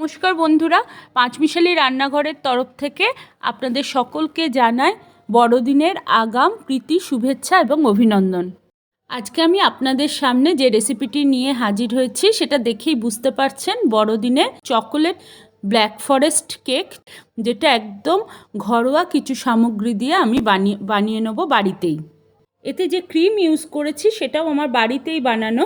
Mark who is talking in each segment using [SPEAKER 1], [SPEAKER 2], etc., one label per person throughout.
[SPEAKER 1] নমস্কার বন্ধুরা, পাঁচমিশালি রান্নাঘরের তরফ থেকে আপনাদের সকলকে জানাই বড়দিনের আগাম প্রীতি, শুভেচ্ছা এবং অভিনন্দন। আজকে আমি আপনাদের সামনে যে রেসিপিটি নিয়ে হাজির হয়েছি সেটা দেখেই বুঝতে পারছেন, বড়দিনের চকোলেট ব্ল্যাক ফরেস্ট কেক, যেটা একদম ঘরোয়া কিছু সামগ্রী দিয়ে আমি বানিয়ে নেব বাড়িতেই। এতে যে ক্রিম ইউজ করেছি সেটাও আমার বাড়িতেই বানানো।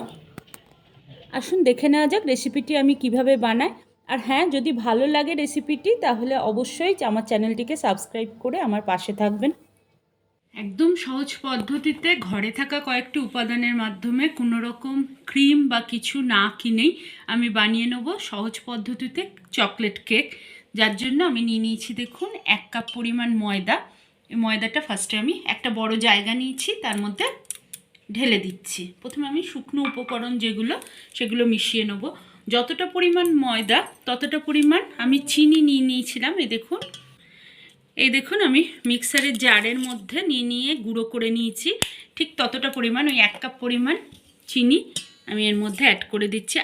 [SPEAKER 1] আসুন দেখে নেওয়া যাক রেসিপিটি আমি কিভাবে বানাই। আর হ্যাঁ, যদি ভালো লাগে রেসিপিটি তাহলে অবশ্যই আমার চ্যানেলটিকে সাবস্ক্রাইব করে আমার পাশে থাকবেন। একদম সহজ পদ্ধতিতে ঘরে থাকা কয়েকটি উপাদানের মাধ্যমে কোনো রকম ক্রিম বা কিছু না কিনেই আমি বানিয়ে নেব সহজ পদ্ধতিতে চকলেট কেক। যার জন্য আমি নিয়ে নিয়েছি দেখুন 1 কাপ পরিমাণ ময়দা। এই ময়দাটা ফার্স্টে আমি একটা বড় জায়গা নিয়েছি, তার মধ্যে ঢেলে দিচ্ছি। প্রথমে আমি শুকনো উপকরণ যেগুলো সেগুলো মিশিয়ে নেব। যতটা পরিমাণ ময়দা ততটা পরিমাণ আমি চিনি নিয়ে নিয়েছিলাম। এই দেখুন আমি মিক্সারের জারের মধ্যে নিয়ে গুঁড়ো করে নিয়েছি। ঠিক ততটা পরিমাণ, ওই 1 কাপ পরিমাণ চিনি আমি এর মধ্যে অ্যাড করে দিচ্ছি।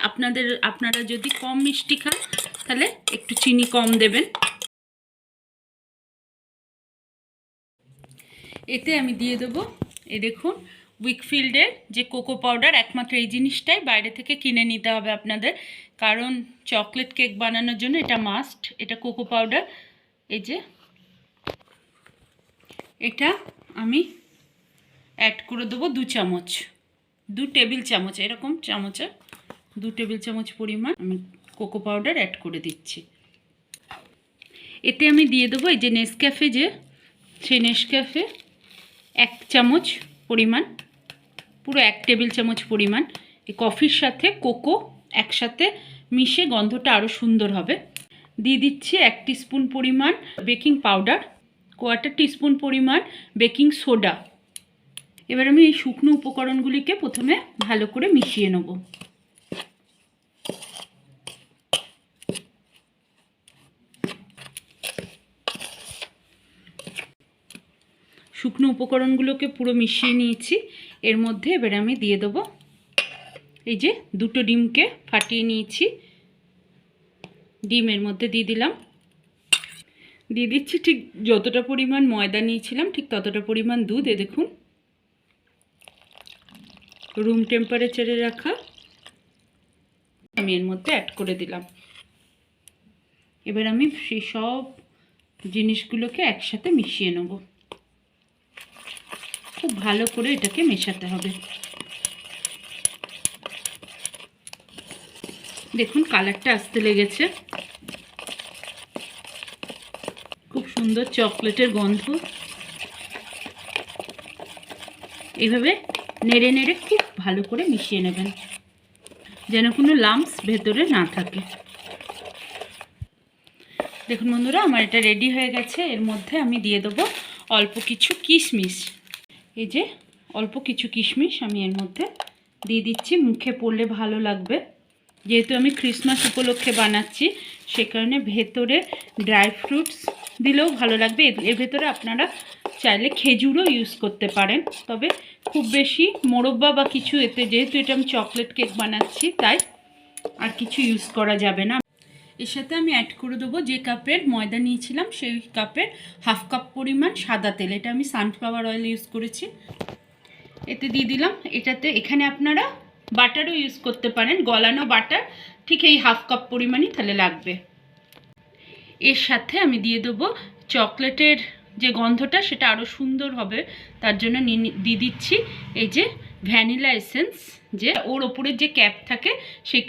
[SPEAKER 1] আপনারা যদি কম মিষ্টি খান তাহলে একটু চিনি কম দেবেন। এতে আমি দিয়ে দেবো, এই দেখুন, উইকফিল্ডের যে কোকো পাউডার। একমাত্র এই জিনিসটাই বাইরে থেকে কিনে নিতে হবে আপনাদের, কারণ চকলেট কেক বানানোর জন্য এটা মাস্ট। এটা কোকো পাউডার। এই যে এটা আমি অ্যাড করে দেবো 2 চামচ, 2 টেবিল চামচ, এরকম চামচে 2 টেবিল চামচ পরিমাণ আমি কোকো পাউডার অ্যাড করে দিচ্ছি। এতে আমি দিয়ে দেবো এই যে নেসক্যাফে, সেই নেসক্যাফে 1 চামচ পরিমাণ, পুরো 1 টেবিল চামচ পরিমাণ। এই কফির সাথে কোকো একসাথে মিশে গন্ধটা আরও সুন্দর হবে। দিয়ে দিচ্ছি 1 টিস্পুন পরিমাণ বেকিং পাউডার, 1/4 টিস্পুন পরিমাণ বেকিং সোডা। এবার আমি এই শুকনো উপকরণগুলিকে প্রথমে ভালো করে মিশিয়ে নেব। শুকনো উপকরণগুলোকে পুরো মিশিয়ে নিয়েছি। এর মধ্যে এবার আমি দিয়ে দেবো এই যে 2টো ডিমকে ফাটিয়ে নিয়েছি, ডিমের মধ্যে দিয়ে দিলাম। দিয়ে দিচ্ছি ঠিক যতটা পরিমাণ ময়দা নিয়েছিলাম ঠিক ততটা পরিমাণ দুধ। এ দেখুন, রুম টেম্পারেচারে রাখা আমি এর মধ্যে অ্যাড করে দিলাম। এবার আমি সেই সব জিনিসগুলোকে একসাথে মিশিয়ে নেব। খুব ভালো করে এটাকে মেশাতে হবে। দেখুন কালারটা আসতে লেগেছে, খুব সুন্দর চকলেটের গন্ধ। এইভাবে নেড়ে নেড়ে খুব ভালো করে মিশিয়ে নেবেন, যেন কোনো লাম্পস ভেতরে না থাকে। দেখুন বন্ধুরা, আমার এটা রেডি হয়ে গেছে। এর মধ্যে আমি দিয়ে দেবো অল্প কিছু কিশমিশ। এই যে অল্প কিছু কিশমিশ আমি এর মধ্যে দিয়ে দিচ্ছি, মুখে পড়লে ভালো লাগবে। যেহেতু আমি ক্রিসমাস উপলক্ষে বানাচ্ছি সে কারণে ভেতরে ড্রাই ফ্রুটস দিলেও ভালো লাগবে। এর ভেতরে আপনারা চাইলে খেজুরও ইউজ করতে পারেন, তবে খুব বেশি মোরব্বা বা কিছু এতে, যেহেতু এটা আমি চকলেট কেক বানাচ্ছি তাই আর কিছু ইউজ করা যাবে না। এর সাথে আমি অ্যাড করে দেবো যে কাপের ময়দা নিয়েছিলাম সেই কাপের 1/2 কাপ পরিমাণ সাদা তেল। এটা আমি সানফ্লাওয়ার অয়েল ইউজ করেছি। এতে দিয়ে দিলাম। এখানে আপনারা বাটারও ইউজ করতে পারেন, গলানো বাটার, ঠিক এই 1/2 কাপ পরিমাণই তাহলে লাগবে। এর সাথে আমি দিয়ে দেবো চকলেটের যে গন্ধটা সেটা আরও সুন্দর হবে, তার জন্য দিয়ে দিচ্ছি এই যে ভ্যানিলা এসেন্স, যে ওর ওপরের যে ক্যাপ থাকে সেই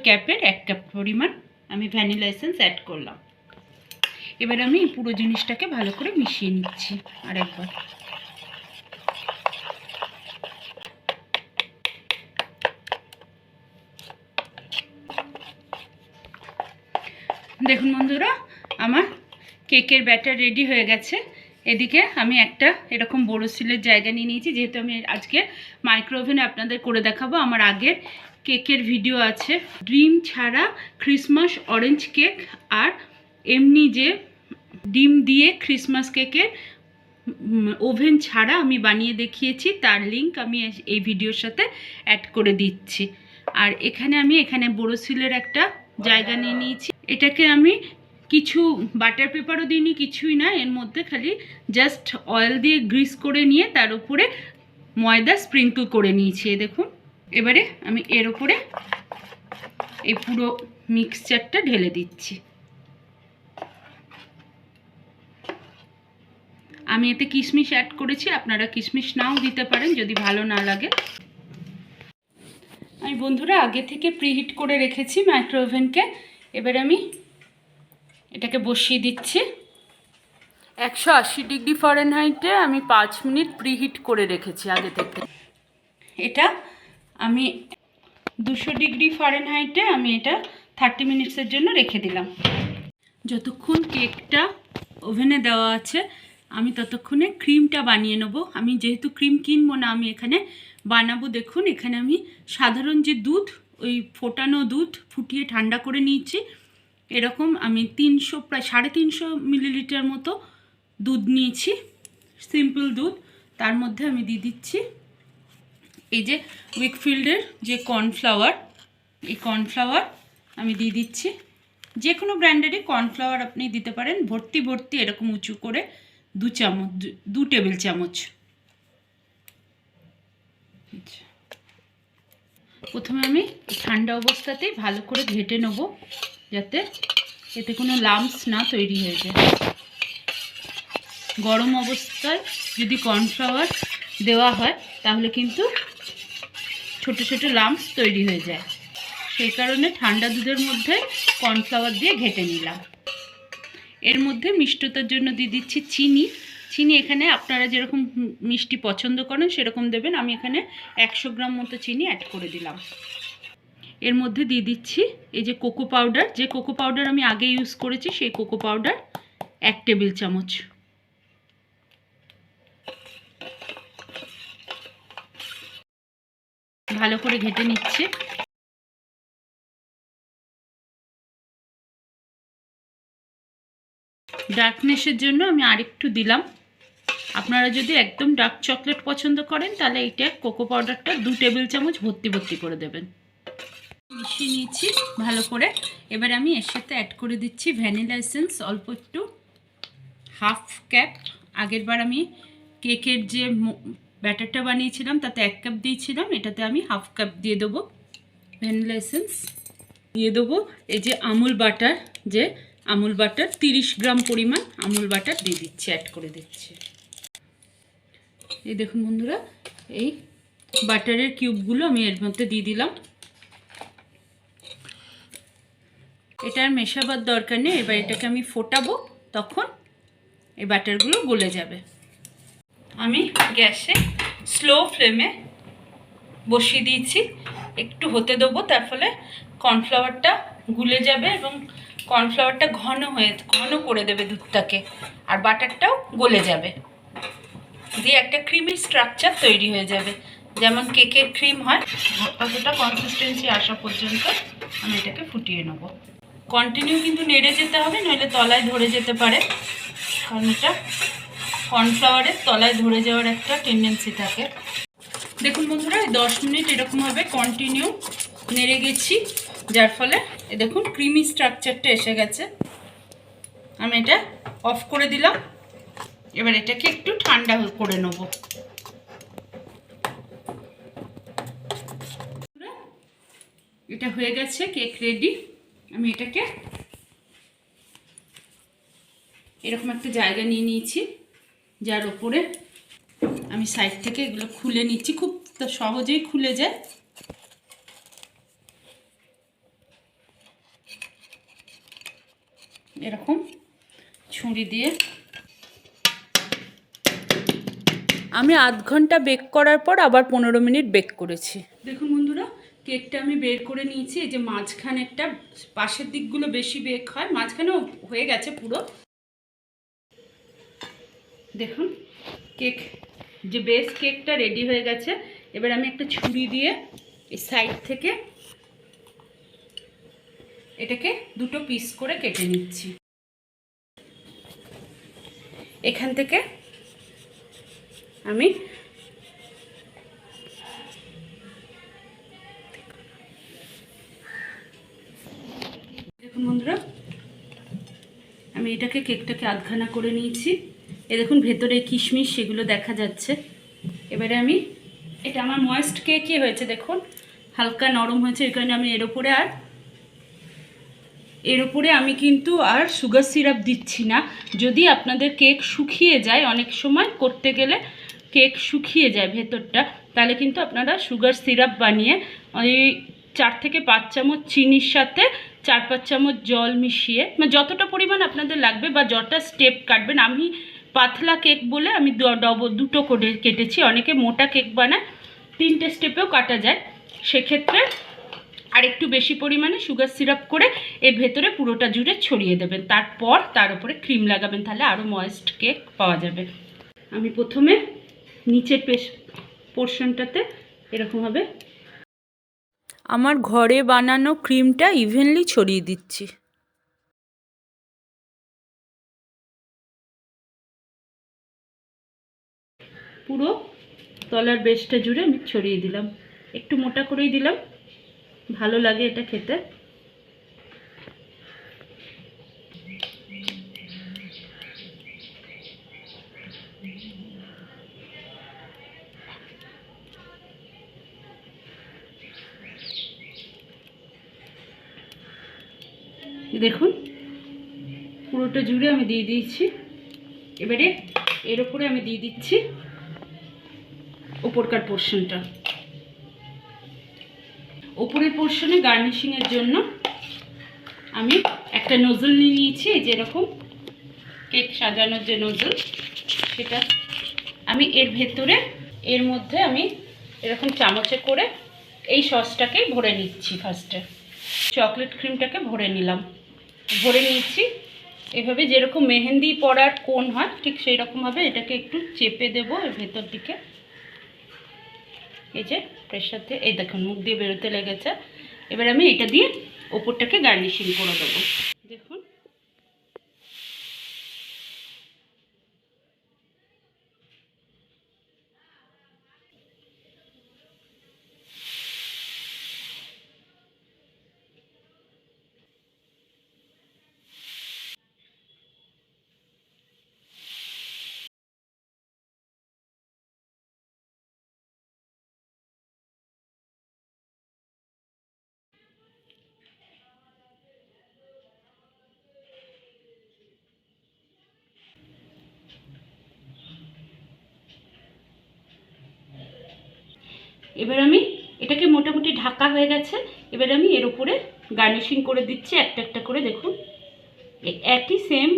[SPEAKER 1] ক্যাপের 1 কাপ পরিমাণ আমি ভ্যানিলা এসেন্স অ্যাড করলাম। এবার আমি পুরো জিনিসটাকে ভালো করে মিশিয়ে নিচ্ছি আরেকবার। দেখুন বন্ধুরা, আমার কেকের ব্যাটার রেডি হয়ে গেছে। এদিকে আমি একটা এরকম বোরোসিলের জায়গা নিয়ে নিয়েছি, যেহেতু আমি আজকে মাইক্রোওভেনে আপনাদের করে দেখাবো। আমার আগের কেকের ভিডিও আছে, ডিম ছাড়া ক্রিসমাস অরেঞ্জ কেক আর এমনি যে ডিম দিয়ে ক্রিসমাস কেকের ওভেন ছাড়া আমি বানিয়ে দেখিয়েছি, তার লিঙ্ক আমি এই ভিডিওর সাথে অ্যাড করে দিচ্ছি। আর এখানে বোরোসিলের একটা জায়গা নিয়ে নিয়েছি। এটাকে আমি কিছু বাটার পেপারও দিইনি, কিছুই না, এর মধ্যে খালি জাস্ট অয়েল দিয়ে গ্রিস করে নিয়ে তার উপরে ময়দা স্প্রিঙ্কল করে নিয়েছি। দেখুন, এবারে আমি এর উপরে এই পুরো মিক্সচারটা ঢেলে দিচ্ছি। আমি এতে কিশমিশ অ্যাড করেছি, আপনারা কিশমিশ নাও দিতে পারেন যদি ভালো না লাগে। আমি বন্ধুরা আগে থেকে প্রিহিট করে রেখেছি মাইক্রোওভেনকে। এবার আমি এটাকে বসিয়ে দিচ্ছি। 180 ডিগ্রি ফারেনহাইটে আমি 5 মিনিট প্রিহিট করে রেখেছি আগে থেকে। এটা আমি 200 ডিগ্রি ফারেনহাইটে আমি এটা 30 মিনিটসের জন্য রেখে দিলাম। যতক্ষণ কেকটা ওভেনে দেওয়া আছে আমি ততক্ষণে ক্রিমটা বানিয়ে নেব। আমি যেহেতু ক্রিম কিনবো না, আমি এখানে বানাবো। দেখুন, এখানে আমি সাধারণ যে দুধ, ওই ফোটানো দুধ ফুটিয়ে ঠান্ডা করে নিয়েছি। এরকম আমি প্রায় 350 মিলিলিটার মতো দুধ নিয়েছি, সিম্পল দুধ। তার মধ্যে আমি দিয়ে দিচ্ছি এই যে উইকফিল্ডের যে কর্নফ্লাওয়ার, এই কর্নফ্লাওয়ার আমি দিয়ে দিচ্ছি। যে কোনো ব্র্যান্ডেরই কর্নফ্লাওয়ার আপনি দিতে পারেন, ভর্তি ভর্তি এরকম উঁচু করে 2 টেবিল চামচ। প্রথমে আমি ঠান্ডা অবস্থাতেই ভালো করে ঘেটে নেব, যাতে এতে কোনো লাম্পস না তৈরি হয়ে যায়। গরম অবস্থায় যদি কর্নফ্লাওয়ার দেওয়া হয় তাহলে কিন্তু ছোট ছোট লাম্পস তৈরি হয়ে যায়, সেই কারণে ঠান্ডা দুধের মধ্যে কর্নফ্লাওয়ার দিয়ে ঘেটে নিলাম। এর মধ্যে মিষ্টতার জন্য দিয়ে দিচ্ছি চিনি। চিনি এখানে আপনারা যেরকম মিষ্টি পছন্দ করেন সেরকম দেবেন। আমি এখানে 100 গ্রাম মতো চিনি অ্যাড করে দিলাম। এর মধ্যে দিয়ে দিচ্ছি এই যে কোকো পাউডার, যে কোকো পাউডার আমি আগে ইউজ করেছি সেই কোকো পাউডার 1 টেবিল চামচ। ভালো করে ঘেটে নিচ্ছি। ডার্কনেসের জন্য আমি আরেকটু দিলাম। আপনারা যদি একদম ডার্ক চকলেট পছন্দ করেন তাহলে এইটা কোকো পাউডারটা 2 টেবিল চামচ ভর্তি ভর্তি করে দেবেন। মিশিয়ে নিয়েছি ভালো করে। এবার আমি এর সাথে অ্যাড করে দিচ্ছি ভ্যানিলা এসেন্স অল্প একটু, 1/2 কাপ। আগের বার আমি কেকের যে ব্যাটারটা বানিয়েছিলাম তাতে 1 কাপ দিয়েছিলাম, এটাতে আমি 1/2 কাপ দিয়ে দেবো ভ্যানিলা এসেন্স। দিয়ে দেবো এই যে আমুল বাটার, যে আমুল বাটার 30 গ্রাম পরিমাণ আমুল বাটার দিয়ে দিচ্ছি, অ্যাড করে দিচ্ছি। এই দেখুন বন্ধুরা, এই বাটারের কিউবগুলো আমি এর মধ্যে দিয়ে দিলাম। এটা আর মেশাবার দরকার নেই। এবার এটাকে আমি ফোটাবো, তখন এই বাটারগুলো গলে যাবে। আমি গ্যাসে স্লো ফ্লেমে বসিয়ে দিয়েছি, একটু হতে দেবো, তার ফলে কর্নফ্লাওয়ারটা গুলে যাবে এবং কর্নফ্লাওয়ারটা ঘন করে দেবে দুধটাকে, আর বাটারটাও গলে যাবে, দিয়ে একটা ক্রিমি স্ট্রাকচার তৈরি হয়ে যাবে, যেমন কেকের ক্রিম হয় ততটা কনসিস্টেন্সি আসা পর্যন্ত আমি এটাকে ফুটিয়ে নেব। কন্টিনিউ কিন্তু নেড়ে যেতে হবে, নইলে তলায় ধরে যেতে পারে, কারণ এটা কর্নফ্লাওয়ারের তলায় ধরে যাওয়ার একটা টেন্ডেন্সি থাকে। দেখুন বন্ধুরা, 10 মিনিট এরকমভাবে কন্টিনিউ নেড়ে গেছি, যার ফলে দেখুন ক্রিমি স্ট্রাকচারটা এসে গেছে। আমি এটা অফ করে দিলাম। এবার এটাকে একটু ঠান্ডা করে নেব। এটা হয়ে গেছে, কেক রেডি। আমি এটাকে এরকম একটা জায়গা নিয়ে নিয়েছি, যার উপরে আমি সাইড থেকে এগুলো খুলে নিচ্ছি। খুব সহজেই খুলে যায়। এরকম ছুরি দিয়ে আমি আধ ঘন্টা বেক করার পর আবার 15 মিনিট বেক করেছি। দেখুন বন্ধুরা, কেকটা আমি বের করে নিয়েছি। এই যে মাঝখানেরটা, পাশের দিকগুলো বেশি বেক হয়, মাঝখানেও হয়ে গেছে পুরো। দেখুন কেক, যে বেস কেকটা রেডি হয়ে গেছে। এবার আমি একটা ছুরি দিয়ে এই সাইড থেকে এটাকে 2টো পিস করে কেটে নিচ্ছি। এখান থেকে আমি দেখুন বন্ধুরা, আমি এটাকে কেকটাকে আধখানা করে নিয়েছি। এ দেখুন ভেতরে কিশমিশ সেগুলো দেখা যাচ্ছে। এবারে আমি এটা আমার ময়েস্ট কেকই হয়েছে, দেখুন হালকা নরম হয়েছে। এই কারণে আমি এর উপরে আমি কিন্তু আর সুগার সিরাপ দিচ্ছি না। যদি আপনাদের কেক শুকিয়ে যায়, অনেক সময় করতে গেলে কেক শুকিয়ে যায় ভেতরটা, তাহলে কিন্তু আপনারা সুগার সিরাপ বানিয়ে ওই 4 থেকে 5 চামচ চিনির সাথে 4-5 চামচ জল মিশিয়ে, মানে যতটা পরিমাণ আপনাদের লাগবে বা যতটা স্টেপ কাটবেন। আমি পাতলা কেক বলে আমি দুটো করে কেটেছি। অনেকে মোটা কেক বানায় 3টে স্টেপেও কাটা যায়। সেক্ষেত্রে আর একটু বেশি পরিমাণে সুগার সিরাপ করে এর ভেতরে পুরোটা জুড়ে ছড়িয়ে দেবেন। তারপর তার উপরে ক্রিম লাগাবেন, তাহলে আরও ময়েস্ট কেক পাওয়া যাবে। আমি প্রথমে নিচের পোর্শনটাতে এরকমভাবে আমার ঘরে বানানো ক্রিমটা ইভেনলি ছড়িয়ে দিচ্ছি। পুরো তলার বেসটা জুড়ে আমি ছড়িয়ে দিলাম। একটু মোটা করেই দিলাম, ভালো লাগে এটা খেতে। দেখুন পুরোটা জুড়ে আমি দিয়ে দিয়েছি। এবারে এর উপরে আমি দিয়ে দিচ্ছি উপরকার পোর্শনটা। উপরের পোর্শনে গার্নিশিংয়ের জন্য আমি একটা নজল নিয়ে নিয়েছি, এই যেরকম কেক সাজানোর যে নজল, সেটা আমি এর মধ্যে আমি এরকম চামচে করে এই সসটাকে ভরে নিচ্ছি। ফার্স্টে চকলেট ক্রিমটাকে ভরে নিয়েছি। এভাবে যেরকম মেহেন্দি পরার কোন হয় ঠিক সেই রকমভাবে এটাকে একটু চেপে দেবো এর ভেতর দিকে। এই যে প্রেশার দিয়ে, এই দেখুন মুখ দিয়ে বেরোতে লেগেছে। এবার আমি এটা দিয়ে ওপরটাকে গার্নিশিং করে দেবো। দেখুন এবার আমি এটাকে মোটামুটি ঢাকা হয়ে গেছে। এবার আমি এর উপরে গার্নিশিং করে দিচ্ছি একটা একটা করে। দেখুন একই সেম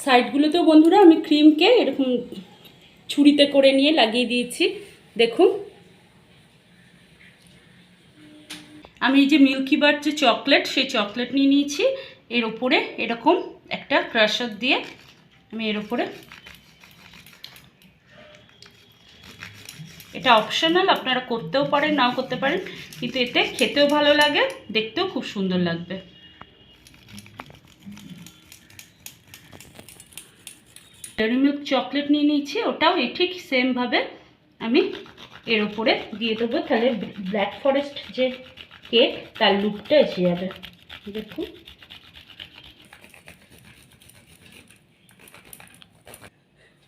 [SPEAKER 1] সাইডগুলোতেও বন্ধুরা আমি ক্রিমকে এরকম ছুরিতে করে নিয়ে লাগিয়ে দিয়েছি। দেখুন আমি এই যে মিল্কি বার যে চকলেট, সেই চকলেট নিয়ে নিয়েছি। এর উপরে এরকম একটা ক্রাশার দিয়ে আমি এর উপরে, এটা অপশনাল, আপনারা করতেও পারেন নাও করতে পারেন, কিন্তু এতে খেতেও ভালো লাগে, দেখতেও খুব সুন্দর লাগবে। ডেয়ারি মিল্ক চকলেট নিয়ে নিয়েছি, ওটাও এই ঠিক সেমভাবে আমি এর উপরে দিয়ে দেবো। তাহলে ব্ল্যাক ফরেস্ট যে কেক তার লুকটা এসে যাবে। দেখুন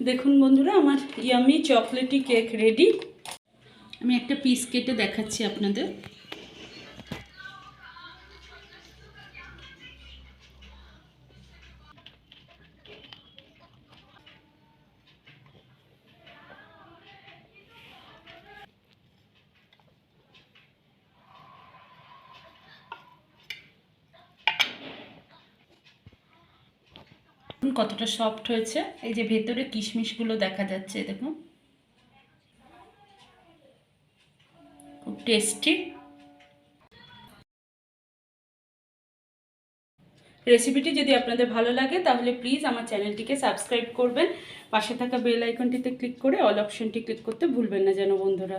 [SPEAKER 1] দেখুন বন্ধুরা, আমার ইয়ামি চকলেটি কেক রেডি। আমি একটা পিস কেটে দেখাচ্ছি আপনাদের। কতটা সফট হয়েছে, এই যে ভেতরে কিশমিশগুলো দেখা যাচ্ছে, দেখুন খুব টেস্টি। রেসিপিটি যদি আপনাদের ভালো লাগে তাহলে প্লিজ আমার চ্যানেলটিকে সাবস্ক্রাইব করবেন, পাশে থাকা বেল আইকনটিতে ক্লিক করে অল অপশনটি ক্লিক করতে ভুলবেন না যেন বন্ধুরা।